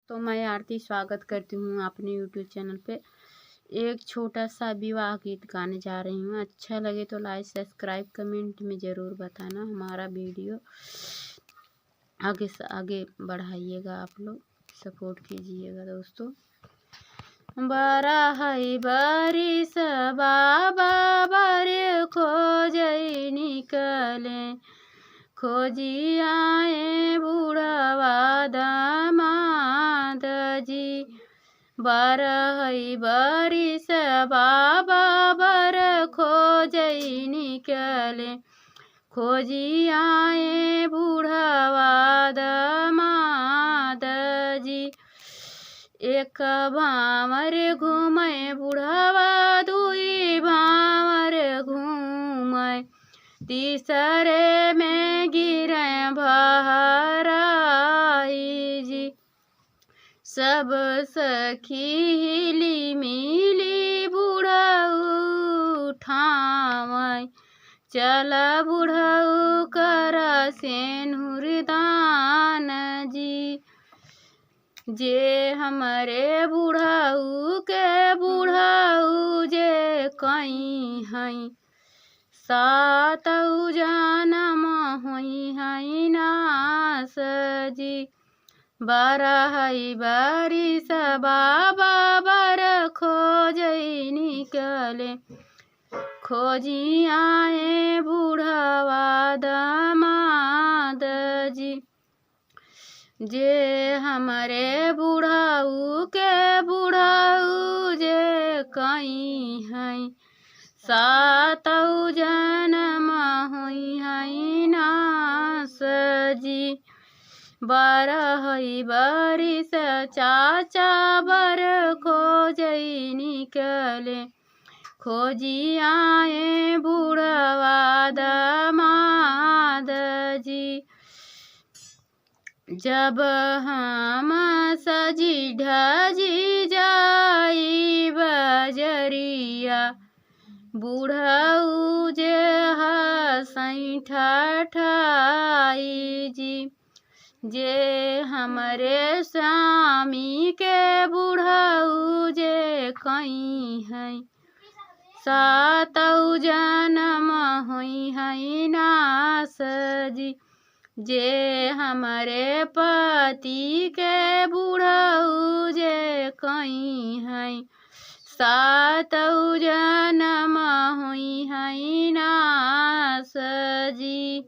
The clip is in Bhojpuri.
तो मैं आरती स्वागत करती हूँ अपने यूट्यूब चैनल पे। एक छोटा सा विवाह गीत गाने जा रही हूँ। अच्छा लगे तो लाइक सब्सक्राइब कमेंट में ज़रूर बताना। हमारा वीडियो आगे से आगे बढ़ाइएगा, आप लोग सपोर्ट कीजिएगा दोस्तों। बारा है बारिश बाबा बारे खोजई निकले, खोजी आए बूढ़वा दामाद जी। बारह बारिश बाबा बर खोजई निकले, खोजी आए बूढ़वा दामाद जी। एक भांवर घूमे बूढ़वा, दुई भांवर घूमे, तीसरे में गिरे बहराई जी। सब सखी हिली मिली बूढ़ऊ ठावै, चल बूढ़ऊ कर सेनुर दान जी। जे हमरे बूढ़ऊ के बूढ़ऊ जे कहीं हैं, सातऊ जनम हुई है नास जी। बारह बारिश बाबा बर खोजई निकले, खोजी आए बूढ़वा दामाद जी। जे हमरे बूढ़ऊ के बूढ़ऊ जे कहीं हैं, सातऊ जनम हुई है नास जी। बारह बारिश चाचा बर खोजई निकले, खोजी आए बूढ़वा दामाद जी। जब हम सजी ढजी जाई बजरिया, बूढ़ऊ जे हंसई ठठाई जी। जे हमरे स्वामी के बूढ़ऊ जे कहीं हैं, सातऊ जनम हुई है नास जी। जे हमरे पति के बूढ़ऊ जे कहीं हैं, सातऊ जनम हुई है नास जी।